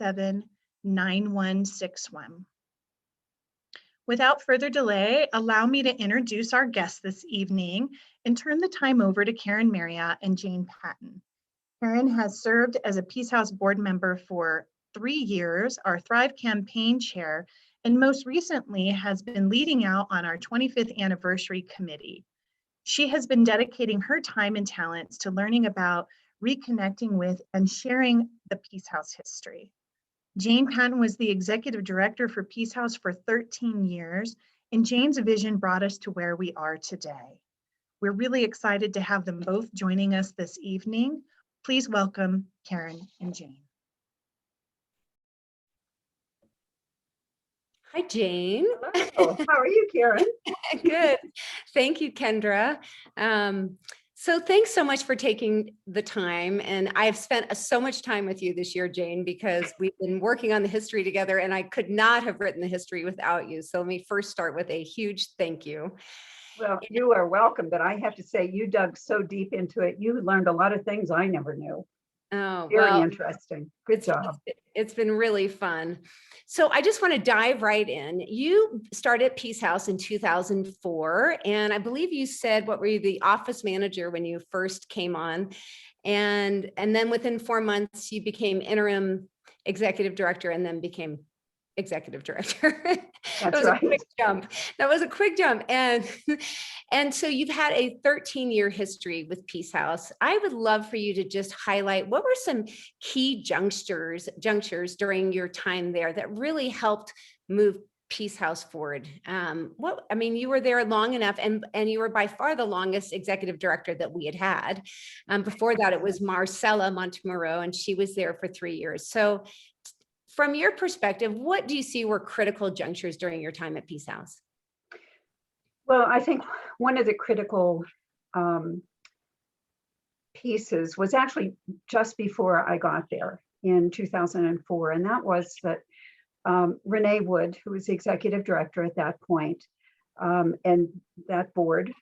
877-9161. Without further delay, allow me to introduce our guests this evening and turn the time over to Karen Marriott and Jane Patten. Karen has served as a Peace House board member for 3 years, our Thrive campaign chair, and most recently has been leading out on our 25th anniversary committee. She has been dedicating her time and talents to learning about, reconnecting with, and sharing the Peace House history. Jane Patten was the executive director for Peace House for 13 years, and Jane's vision brought us to where we are today. We're really excited to have them both joining us this evening. Please welcome Karen and Jane. Hi, Jane. Hello. How are you, Karen? Good. Thank you, Kendra. So thanks so much for taking the time. And I've spent so much time with you this year, Jane, because we've been working on the history together and I could not have written the history without you. So let me first start with a huge thank you. Well, you are welcome, but I have to say you dug so deep into it. You learned a lot of things I never knew. Oh, Very interesting. Good job. It's been really fun. So I just want to dive right in. You started Peace House in 2004, and I believe you said, what were you, the office manager when you first came on? And then within 4 months, you became interim executive director and then became executive director. That was right. A quick jump. That was a quick jump. And so you've had a 13-year history with Peace House. I would love for you to just highlight what were some key junctures during your time there that really helped move Peace House forward. You were there long enough, and you were by far the longest executive director that we had. Before that, it was Marcella Montemurro, and she was there for 3 years. So from your perspective, what do you see were critical junctures during your time at Peace House? Well, I think one of the critical pieces was actually just before I got there in 2004, and that was that Renee Wood, who was the executive director at that point, and that board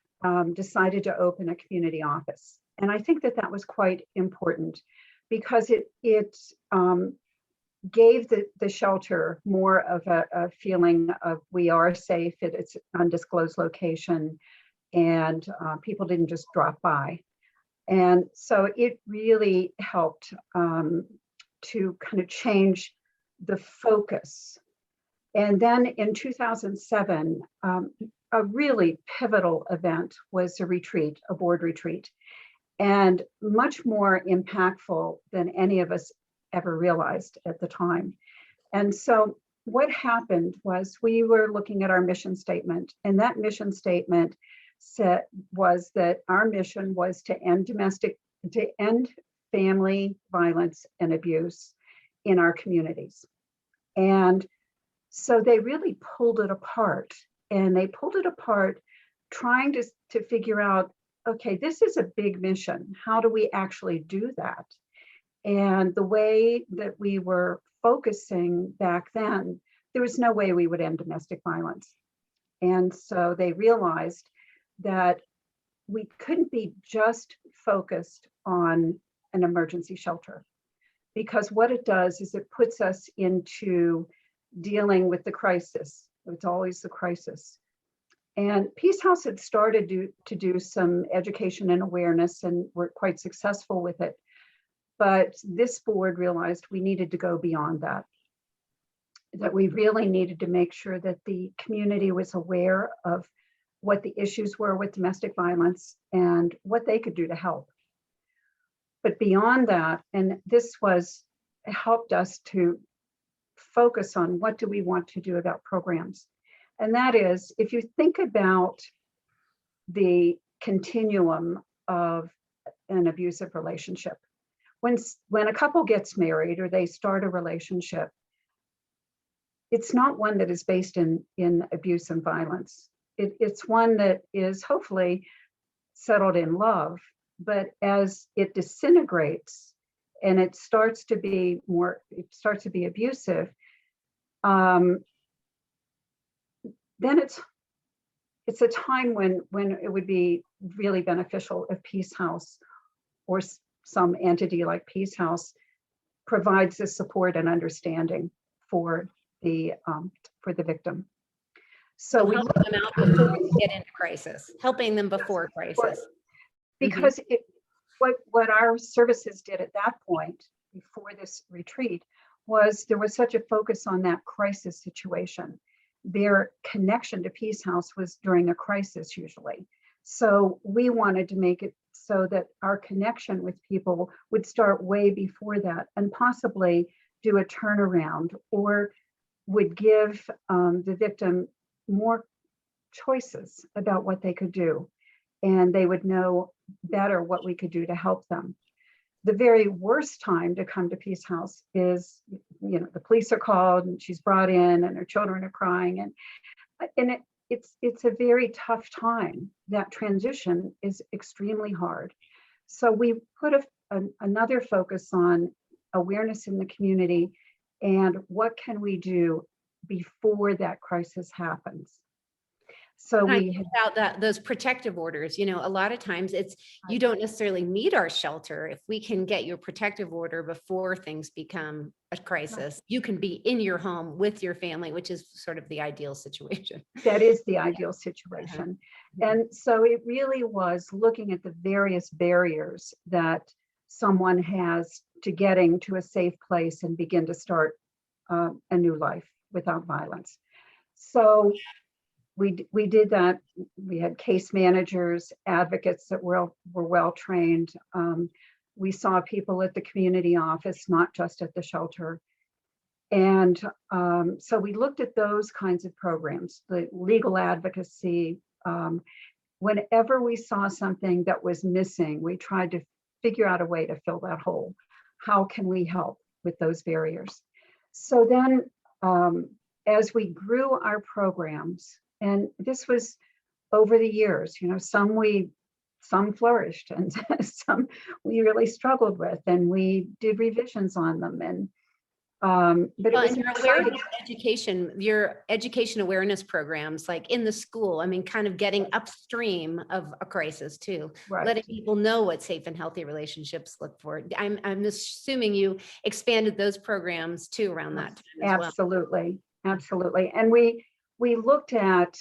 decided to open a community office. And I think that was quite important because it gave the shelter more of a feeling of we are safe, it's an undisclosed location, and people didn't just drop by. And so it really helped to kind of change the focus. And then in 2007, a really pivotal event was a board retreat, and much more impactful than any of us ever realized at the time. And so what happened was we were looking at our mission statement, and that mission statement was that our mission was to end family violence and abuse in our communities. And so they really pulled it apart, and they pulled it apart trying to figure out, okay, this is a big mission. How do we actually do that? And the way that we were focusing back then, there was no way we would end domestic violence. And so they realized that we couldn't be just focused on an emergency shelter, because what it does is it puts us into dealing with the crisis. It's always the crisis. And Peace House had started to do some education and awareness, and we're quite successful with it. But this board realized we needed to go beyond that we really needed to make sure that the community was aware of what the issues were with domestic violence and what they could do to help. But beyond that, and this helped us to focus on what do we want to do about programs. And that is, if you think about the continuum of an abusive relationship, when a couple gets married or they start a relationship, it's not one that is based in abuse and violence. It's one that is hopefully settled in love, but as it disintegrates and it starts to be abusive, then it's a time when it would be really beneficial if Peace House or some entity like Peace House provides the support and understanding for the victim. So we helping them out before they get into crisis, helping them before crisis. Because what our services did at that point before this retreat was there was such a focus on that crisis situation. Their connection to Peace House was during a crisis usually. So we wanted to make it so that our connection with people would start way before that and possibly do a turnaround or would give the victim more choices about what they could do. And they would know better what we could do to help them. The very worst time to come to Peace House is, the police are called and she's brought in and her children are crying. And it's a very tough time. That transition is extremely hard. So we put another focus on awareness in the community and what can we do before that crisis happens. So we had about those protective orders, a lot of times you don't necessarily need our shelter. If we can get your protective order before things become a crisis, you can be in your home with your family, which is sort of the ideal situation. That is the ideal situation. And so it really was looking at the various barriers that someone has to getting to a safe place and begin to start a new life without violence. So we did that. We had case managers, advocates that were well trained. We saw people at the community office, not just at the shelter. And so we looked at those kinds of programs, the legal advocacy. Whenever we saw something that was missing, we tried to figure out a way to fill that hole. How can we help with those barriers? So then as we grew our programs, and this was over the years, some flourished and some we really struggled with, and we did revisions on them. And but it was your education awareness programs, like in the school, kind of getting upstream of a crisis too, right. Letting people know what safe and healthy relationships look for. I'm assuming you expanded those programs too around that time as well. Absolutely. And we looked at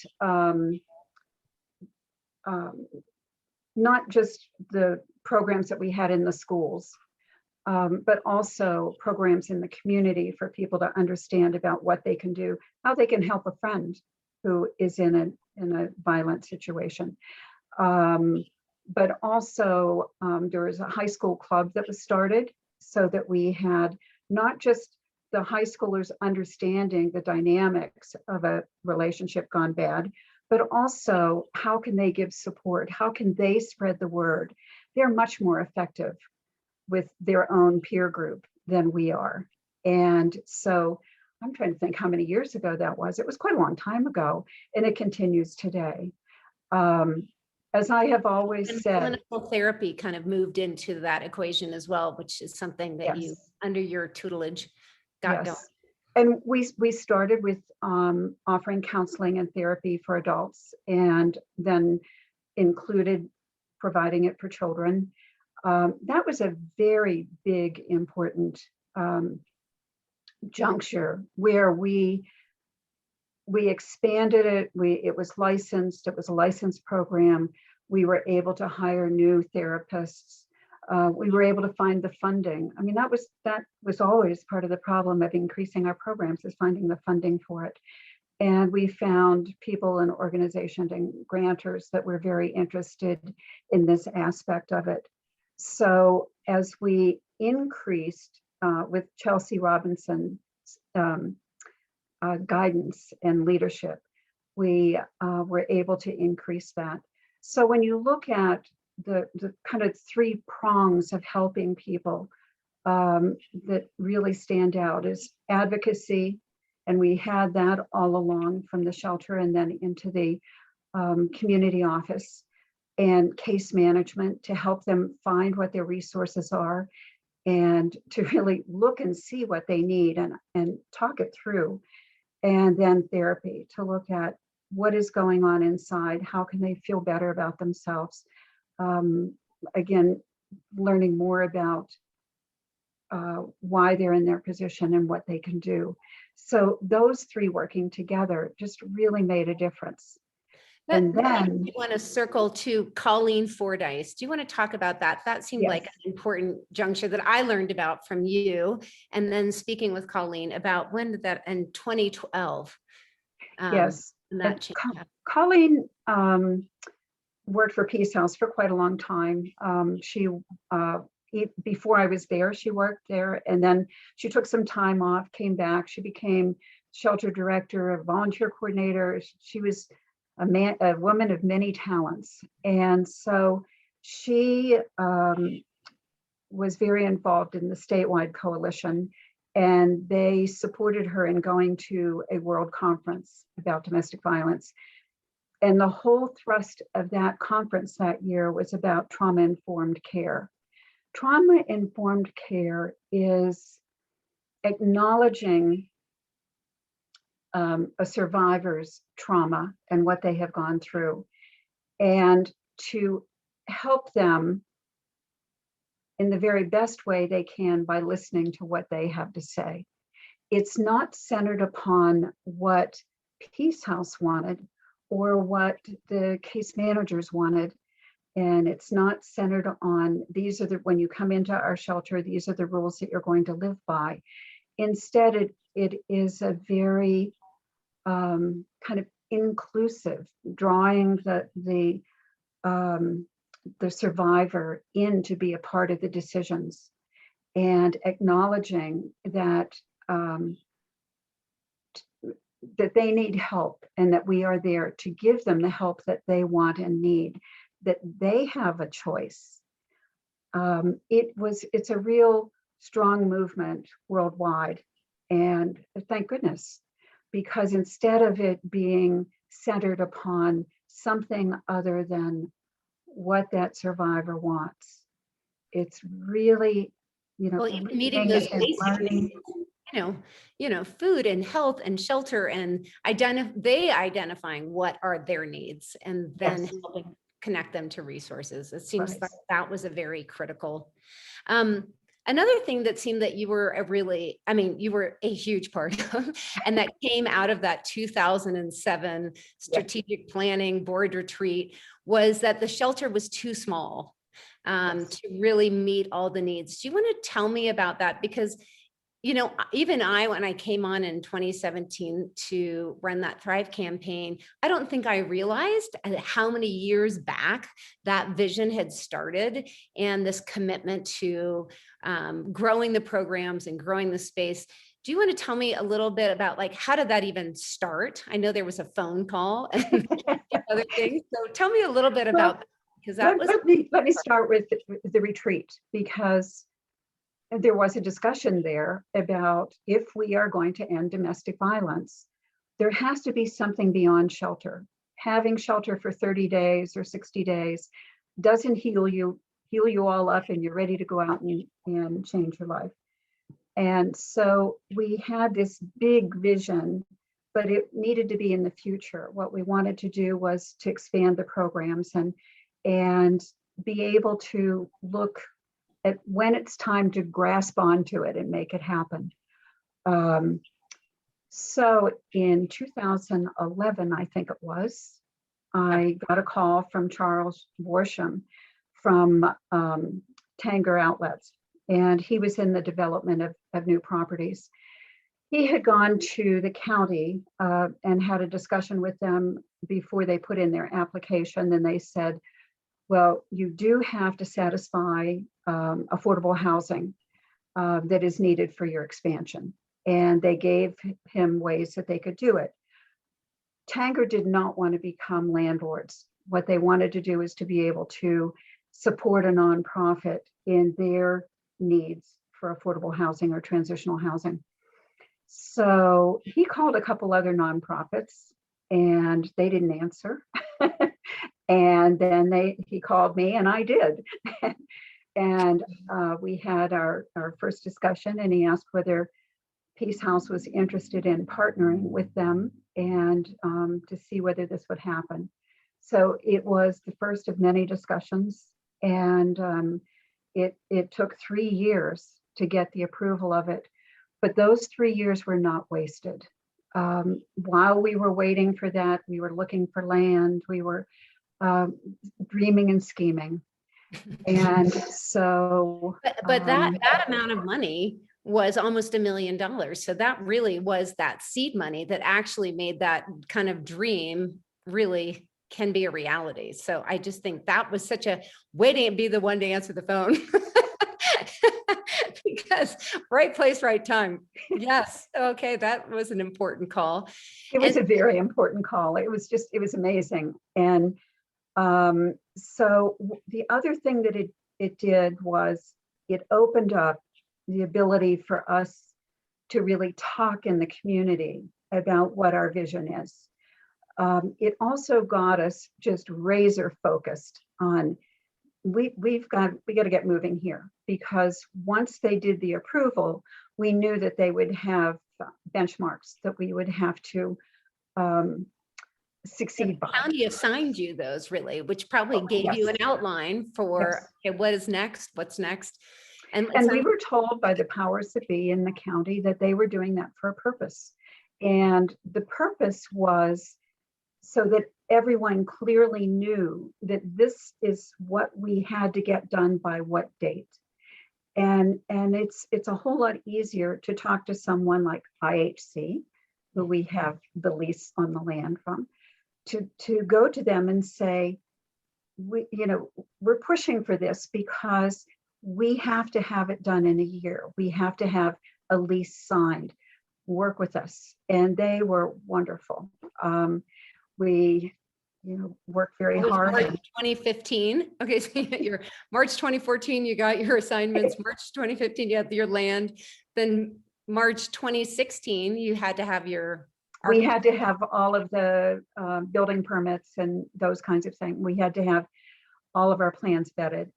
not just the programs that we had in the schools, but also programs in the community for people to understand about what they can do, how they can help a friend who is in a violent situation. But also there was a high school club that was started so that we had not just the high schoolers understanding the dynamics of a relationship gone bad, but also how can they give support? How can they spread the word? They're much more effective with their own peer group than we are. And so I'm trying to think how many years ago that was. It was quite a long time ago, and it continues today. As I have always said, clinical therapy kind of moved into that equation as well, which is something that you, under your tutelage, got going. And we started with offering counseling and therapy for adults, and then included providing it for children. That was a very big, important juncture where we expanded it. It was licensed. It was a licensed program. We were able to hire new therapists. We were able to find the funding. That was always part of the problem of increasing our programs, is finding the funding for it. And we found people and organizations and grantors that were very interested in this aspect of it. So as we increased with Chelsea Robinson's guidance and leadership, we were able to increase that. So when you look at the kind of three prongs of helping people that really stand out is advocacy, and we had that all along from the shelter and then into the community office, and case management to help them find what their resources are and to really look and see what they need and talk it through. And then therapy to look at what is going on inside, how can they feel better about themselves. Again, learning more about why they're in their position and what they can do. So those three working together just really made a difference. And then I want to circle to Colleen Fordyce. Do you want to talk about that? That seemed Yes. like an important juncture that I learned about from you. And then speaking with Colleen about when did that in 2012? Yes, And that change happened. Colleen worked for Peace House for quite a long time. Before I was there, she worked there, and then she took some time off, came back. She became shelter director, a volunteer coordinator. She was a woman of many talents, and so she was very involved in the statewide coalition, and they supported her in going to a world conference about domestic violence. And the whole thrust of that conference that year was about trauma-informed care. Trauma-informed care is acknowledging a survivor's trauma and what they have gone through, and to help them in the very best way they can by listening to what they have to say. It's not centered upon what Peace House wanted or what the case managers wanted. And it's not centered on when you come into our shelter, these are the rules that you're going to live by. Instead, it is a very kind of inclusive, drawing the survivor in to be a part of the decisions, and acknowledging that that they need help and that we are there to give them the help that they want and need, that they have a choice. It's a real strong movement worldwide, and thank goodness, because instead of it being centered upon something other than what that survivor wants, it's really, Well, even meeting those basic needs, food and health and shelter, and identifying what are their needs, and then Yes. helping connect them to resources. It seems Right. like that was a very critical. Another thing that seemed that you were you were a huge part of, and that came out of that 2007 strategic planning board retreat, was that the shelter was too small to really meet all the needs. Do you want to tell me about that? Because, even when I came on in 2017 to run that Thrive campaign, I don't think I realized how many years back that vision had started, and this commitment to growing the programs and growing the space. Do you want to tell me a little bit about how did that even start? I know there was a phone call and other things. So tell me a little bit about that, because that was. Let me start with the retreat, because there was a discussion there about, if we are going to end domestic violence, there has to be something beyond shelter. Having shelter for 30 days or 60 days doesn't heal you all up and you're ready to go out and change your life. And so we had this big vision, but it needed to be in the future. What we wanted to do was to expand the programs and be able to look at when it's time to grasp onto it and make it happen. So in 2011, I think it was, I got a call from Charles Worsham from Tanger Outlets, and he was in the development of new properties. He had gone to the county and had a discussion with them before they put in their application. Then they said, well, you do have to satisfy affordable housing that is needed for your expansion. And they gave him ways that they could do it. Tanger did not want to become landlords. What they wanted to do is to be able to support a nonprofit in their needs for affordable housing or transitional housing. So he called a couple other nonprofits and they didn't answer. And then he called me and I did. And we had our first discussion, and he asked whether Peace House was interested in partnering with them and to see whether this would happen. So it was the first of many discussions, and it took 3 years to get the approval of it. But those 3 years were not wasted. While we were waiting for that, we were looking for land, we were dreaming and scheming. And so, but that amount of money was almost $1 million. So that really was that seed money that actually made that kind of dream really can be a reality. So I just think that was such a way to be the one to answer the phone. Because right place, right time. Yes. Okay. That was an important call. it was a very important call. It was amazing. And so the other thing that it did was it opened up the ability for us to really talk in the community about what our vision is. It also got us just razor focused on we got to get moving here, because once they did the approval, we knew that they would have benchmarks that we would have to succeed by. The county assigned you those, really, which probably gave you an outline for okay, what is next, what's next. And we were told by the powers that be in the county that they were doing that for a purpose. And the purpose was so that everyone clearly knew that this is what we had to get done by what date. And it's a whole lot easier to talk to someone like IHC, who we have the lease on the land from, to go to them and say, we're pushing for this because we have to have it done in a year. We have to have a lease signed. Work with us. And they were wonderful. We worked very hard. March 2015. Okay, so your March 2014, you got your assignments. March 2015, you had your land. Then March 2016, you had to have your. We had to have all of the building permits and those kinds of things. We had to have all of our plans vetted.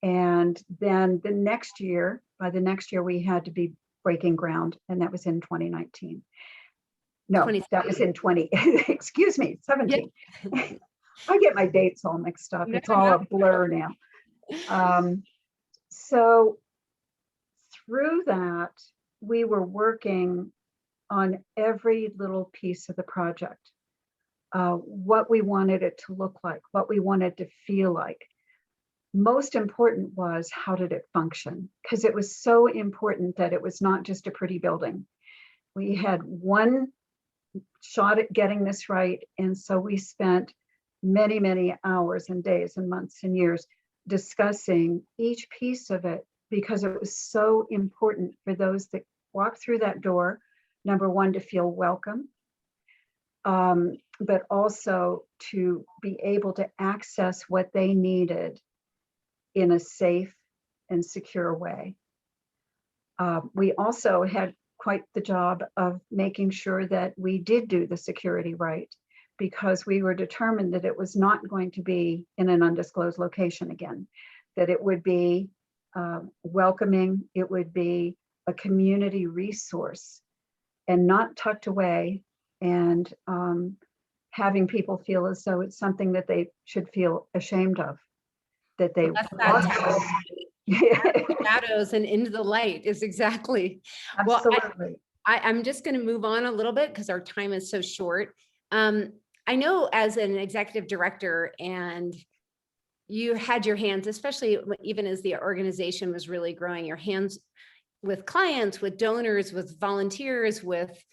And then by the next year, we had to be breaking ground, and that was in 2019. No, that was in excuse me, 17. Yeah. I get my dates all mixed up. It's all a blur now. So through that, we were working on every little piece of the project, what we wanted it to look like, what we wanted to feel like. Most important was, how did it function? Because it was so important that it was not just a pretty building. We had one shot at getting this right. And so we spent many, many hours and days and months and years discussing each piece of it, because it was so important for those that walk through that door, number one, to feel welcome, but also to be able to access what they needed in a safe and secure way. We also had quite the job of making sure that we did do the security right, because we were determined that it was not going to be in an undisclosed location again, that it would be welcoming, it would be a community resource and not tucked away, and having people feel as though it's something that they should feel ashamed of, that they shadows and into the light is exactly. Absolutely. Well, I'm just going to move on a little bit because our time is so short. I know as an executive director, and you had your hands, especially even as the organization was really growing, your hands with clients, with donors, with volunteers, with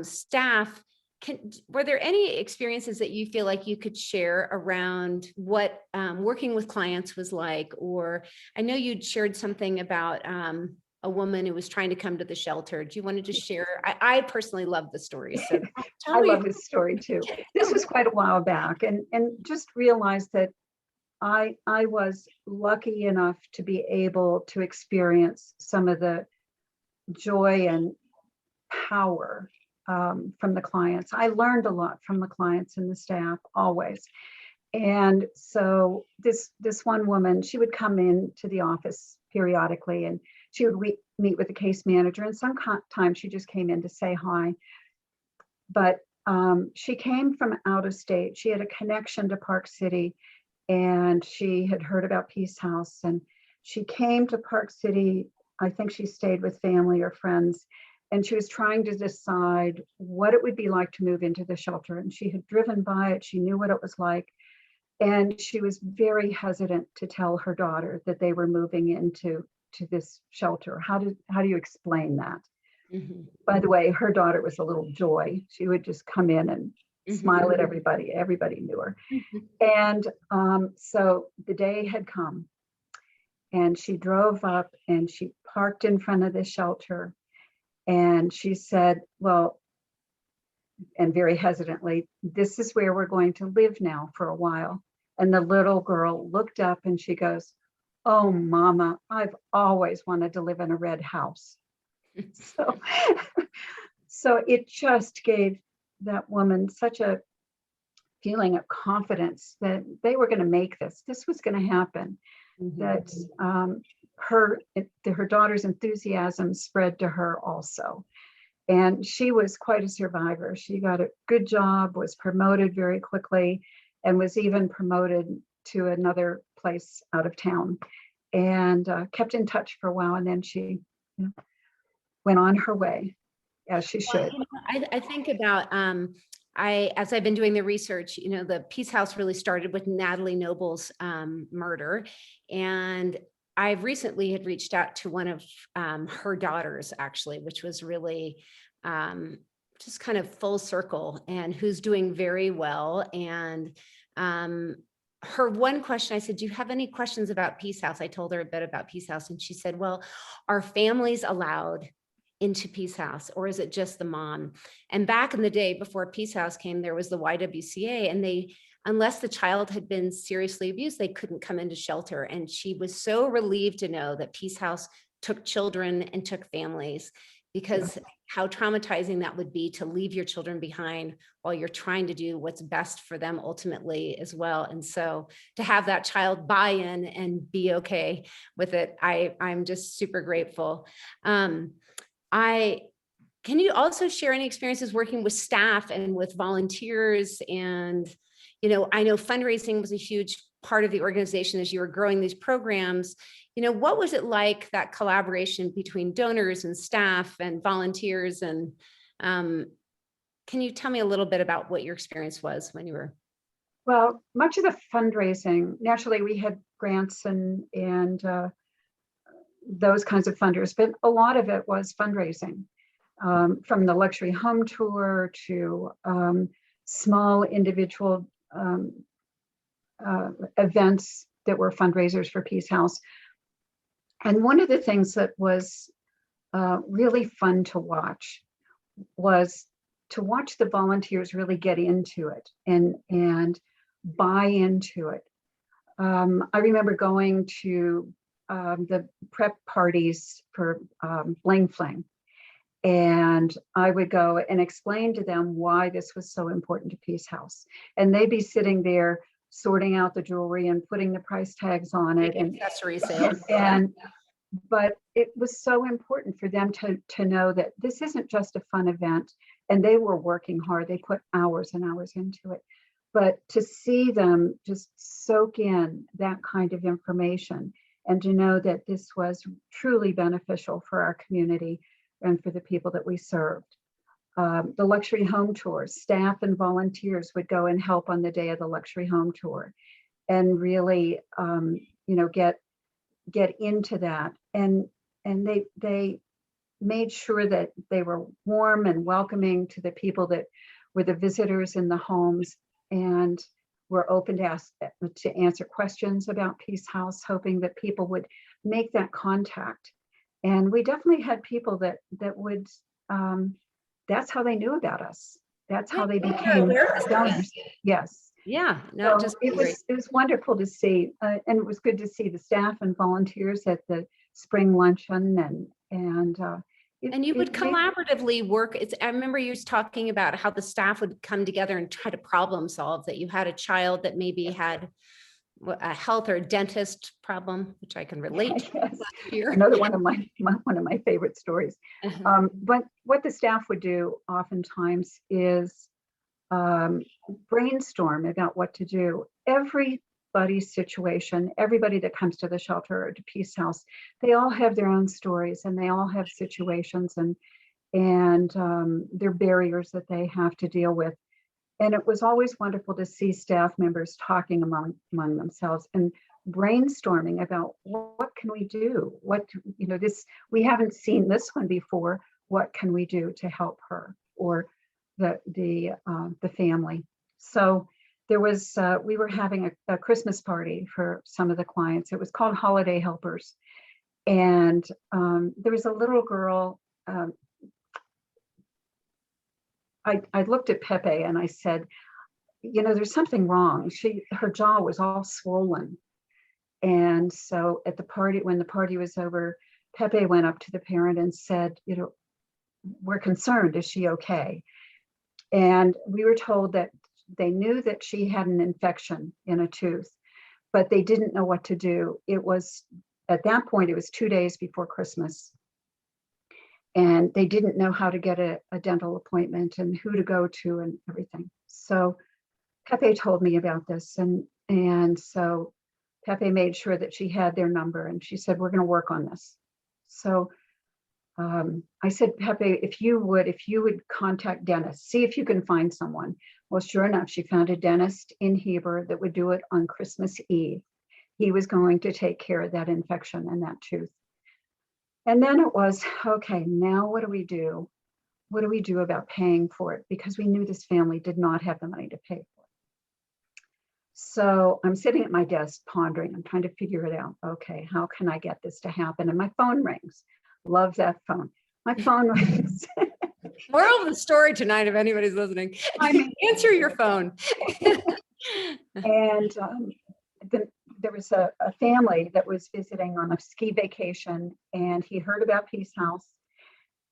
staff. Were there any experiences that you feel like you could share around what working with clients was like? Or I know you'd shared something about a woman who was trying to come to the shelter. Do you want to just share? I personally love the story. So I love this story too. This was quite a while back, and just realized that I was lucky enough to be able to experience some of the joy and power from the clients. I learned a lot from the clients and the staff, always. And so this one woman, she would come in to the office periodically, and she would meet with the case manager, and sometimes she just came in to say hi. But she came from out of state. She had a connection to Park City, and she had heard about Peace House, and she came to Park City I think she stayed with family or friends, and she was trying to decide what it would be like to move into the shelter. And she had driven by it. She knew what it was like. And she was very hesitant to tell her daughter that they were moving into this shelter. How do you explain that? Mhm. By the way, her daughter was a little joy. She would just come in and smile at everybody. Everybody knew her. Mhm. And so the day had come, and she drove up and she parked in front of the shelter. And she said, well, and very hesitantly, this is where we're going to live now for a while. And the little girl looked up and she goes, oh, Mama, I've always wanted to live in a red house. So, so it just gave that woman such a feeling of confidence that they were going to make this. This was going to happen. That her daughter's enthusiasm spread to her also. And she was quite a survivor. She got a good job, was promoted very quickly, and was even promoted to another place out of town, and kept in touch for a while. And then she went on her way, as she should. I think about, as I've been doing the research, the Peace House really started with Natalie Noble's murder. And I've recently had reached out to one of her daughters, actually, which was really just kind of full circle, and who's doing very well. And her one question, I said, do you have any questions about Peace House? I told her a bit about Peace House, and she said, well, are families allowed into Peace House, or is it just the mom? And back in the day, before Peace House came, there was the YWCA, and they, unless the child had been seriously abused, they couldn't come into shelter. And she was so relieved to know that Peace House took children and took families, because how traumatizing that would be to leave your children behind while you're trying to do what's best for them ultimately as well. And so to have that child buy in and be okay with it, I'm just super grateful. Can you also share any experiences working with staff and with volunteers? And, I know fundraising was a huge part of the organization as you were growing these programs. What was it like, that collaboration between donors and staff and volunteers? And can you tell me a little bit about what your experience was when you were? Well, much of the fundraising, naturally, we had grants and those kinds of funders, but a lot of it was fundraising. From the luxury home tour to small individual events that were fundraisers for Peace House. And one of the things that was really fun to watch was to watch the volunteers really get into it and buy into it. I remember going to the prep parties for Bling Fling. And I would go and explain to them why this was so important to Peace House. And they'd be sitting there sorting out the jewelry and putting the price tags on it. And accessory sales. But it was so important for them to know that this isn't just a fun event. And they were working hard. They put hours and hours into it. But to see them just soak in that kind of information and to know that this was truly beneficial for our community and for the people that we served. The luxury home tours, staff and volunteers would go and help on the day of the luxury home tour and really, get into that. And they made sure that they were warm and welcoming to the people that were the visitors in the homes, and were open to answer questions about Peace House, hoping that people would make that contact. And we definitely had people that would, that's how they knew about us. That's how they became donors. Yes. Yeah, not So just it was wonderful to see, and it was good to see the staff and volunteers at the spring luncheon, and you would collaboratively work. I remember you was talking about how the staff would come together and try to problem solve, that you had a child that maybe had a health or a dentist problem, which I can relate to. Yes. Another one of my favorite stories. But what the staff would do oftentimes is brainstorm about what to do. Every everybody's situation, everybody that comes to the shelter or to Peace House, they all have their own stories and they all have situations and their barriers that they have to deal with. And it was always wonderful to see staff members talking among themselves and brainstorming about what can we do? We haven't seen this one before. What can we do to help her or the family? So there was, we were having a Christmas party for some of the clients. It was called Holiday Helpers. And there was a little girl, I looked at Pepe and I said, there's something wrong. Her jaw was all swollen. And so at the party, when the party was over, Pepe went up to the parent and said, we're concerned, is she okay? And we were told that they knew that she had an infection in a tooth, but they didn't know what to do. It was, at that point, it was 2 days before Christmas. And they didn't know how to get a dental appointment and who to go to and everything. So Pepe told me about this. And so Pepe made sure that she had their number and she said, we're going to work on this. So I said, Pepe, if you would contact dentists, see if you can find someone. Well, sure enough, she found a dentist in Heber that would do it on Christmas Eve. He was going to take care of that infection in that tooth. And then it was, okay, now what do we do? What do we do about paying for it? Because we knew this family did not have the money to pay for it. So I'm sitting at my desk pondering, I'm trying to figure it out. Okay, how can I get this to happen? And my phone rings. Love that phone. My phone rings. Moral of the story tonight, if anybody's listening, answer your phone. And there was a family that was visiting on a ski vacation, and he heard about Peace House,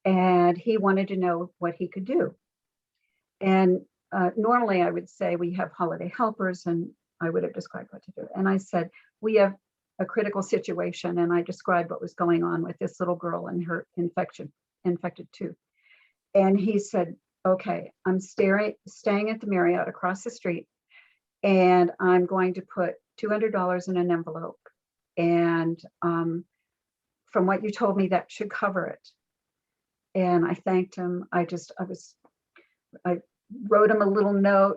and he wanted to know what he could do. And normally I would say we have holiday helpers, and I would have described what to do. And I said, we have a critical situation, and I described what was going on with this little girl and her infected tooth. And he said, okay, I'm staying at the Marriott across the street, and I'm going to put $200 in an envelope. And from what you told me, that should cover it. And I thanked him. I wrote him a little note,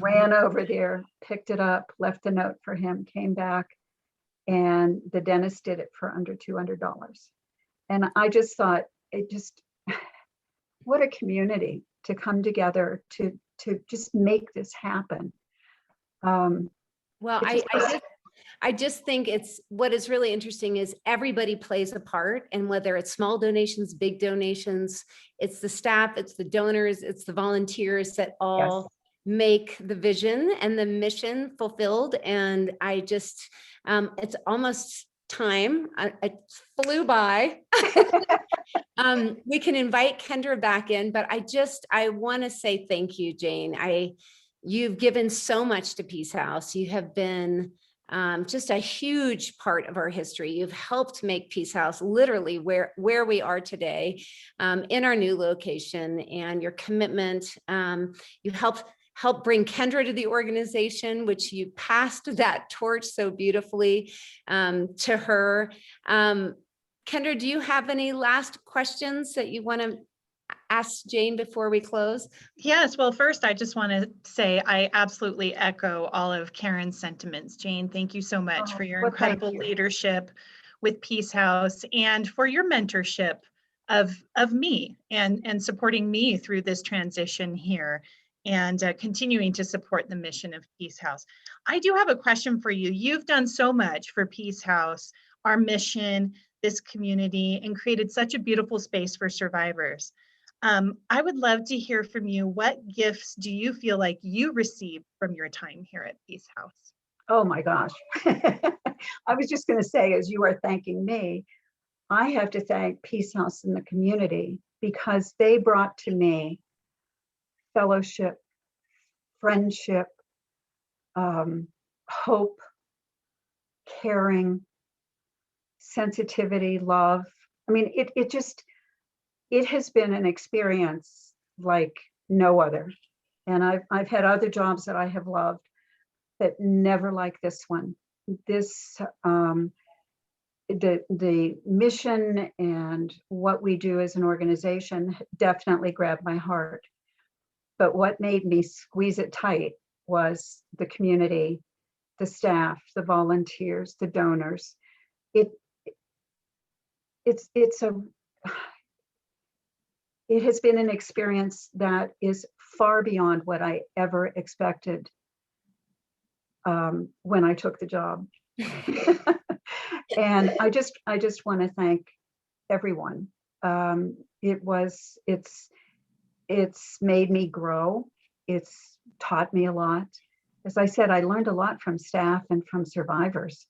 ran over there, picked it up, left a note for him, came back, and the dentist did it for under $200. And I just thought, what a community to come together to just make this happen. Well, I just think what is really interesting is everybody plays a part, and whether it's small donations, big donations, it's the staff, it's the donors, it's the volunteers that all make the vision and the mission fulfilled. And I just, it's almost time. It flew by. We can invite Kendra back in, but I want to say thank you, Jane. You've given so much to Peace House. You have been just a huge part of our history. You've helped make Peace House literally where we are today, in our new location, and your commitment. You helped bring Kendra to the organization, which you passed that torch so beautifully to her. Kendra, do you have any last questions that you want to ask Jane before we close? Yes, well, first, I just want to say I absolutely echo all of Karen's sentiments. Jane, thank you so much for your incredible leadership with Peace House and for your mentorship of me and supporting me through this transition here and continuing to support the mission of Peace House. I do have a question for you. You've done so much for Peace House, our mission, this community, and created such a beautiful space for survivors. I would love to hear from you. What gifts do you feel like you received from your time here at Peace House? Oh my gosh. I was just going to say, as you are thanking me, I have to thank Peace House and the community, because they brought to me fellowship, friendship, hope, caring, sensitivity, love. I mean, it has been an experience like no other. And I've had other jobs that I have loved, but never like this one. This, the mission and what we do as an organization definitely grabbed my heart. But what made me squeeze it tight was the community, the staff, the volunteers, the donors. It has been an experience that is far beyond what I ever expected when I took the job. And I just want to thank everyone. It's made me grow. It's taught me a lot. As I said, I learned a lot from staff and from survivors.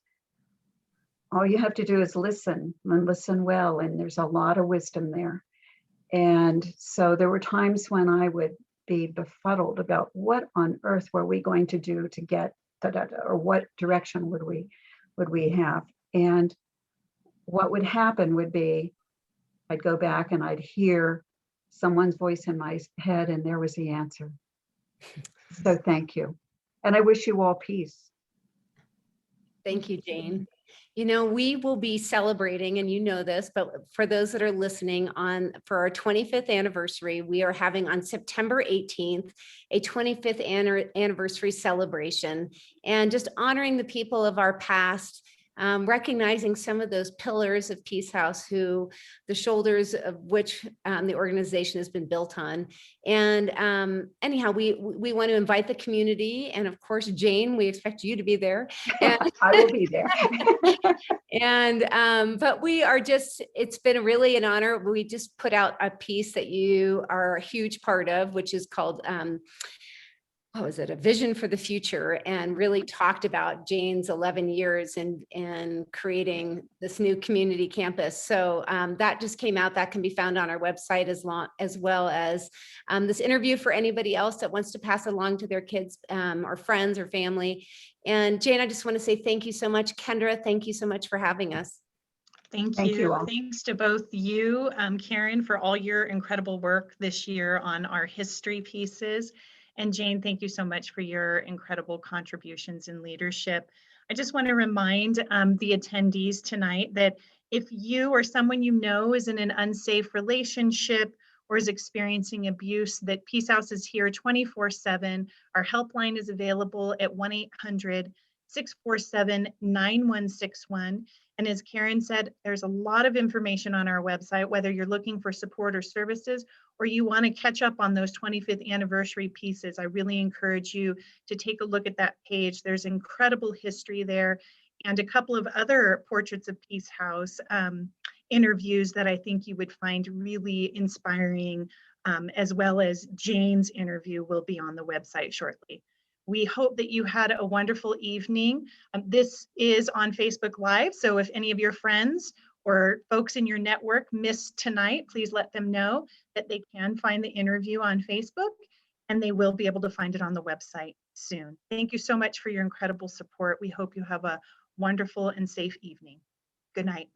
All you have to do is listen and listen well, and there's a lot of wisdom there. And so there were times when I would be befuddled about what on earth were we going to do to get or what direction would we have. And what would happen would be I'd go back and I'd hear someone's voice in my head, and there was the answer. So thank you. And I wish you all peace. Thank you, Jane. You know, we will be celebrating, and you know this, but for those that are listening for our 25th anniversary, we are having on September 18th, a 25th anniversary celebration, and just honoring the people of our past, recognizing some of those pillars of Peace House, who the shoulders of which the organization has been built on. And anyhow, we want to invite the community, and of course, Jane, we expect you to be there. And, I will be there. and but we are it's been really an honor. We just put out a piece that you are a huge part of, which is called what was it, A Vision for the Future, and really talked about Jane's 11 years in creating this new community campus. So that just came out. That can be found on our website, as well as this interview for anybody else that wants to pass along to their kids or friends or family. And Jane, I just want to say thank you so much. Kendra, thank you so much for having us. Thank you you. all. Thanks to both you, Karen, for all your incredible work this year on our history pieces. And Jane, thank you so much for your incredible contributions in leadership. I just want to remind the attendees tonight that if you or someone you know is in an unsafe relationship or is experiencing abuse, that Peace House is here 24/7. Our helpline is available at 1-800-647-9161. And as Karen said, there's a lot of information on our website, whether you're looking for support or services, or you want to catch up on those 25th anniversary pieces. I really encourage you to take a look at that page. There's incredible history there, and a couple of other Portraits of Peace House interviews that I think you would find really inspiring, as well as Jane's interview will be on the website shortly. We hope that you had a wonderful evening. This is on Facebook Live, so if any of your friends or folks in your network missed tonight, please let them know that they can find the interview on Facebook, and they will be able to find it on the website soon. Thank you so much for your incredible support. We hope you have a wonderful and safe evening. Good night.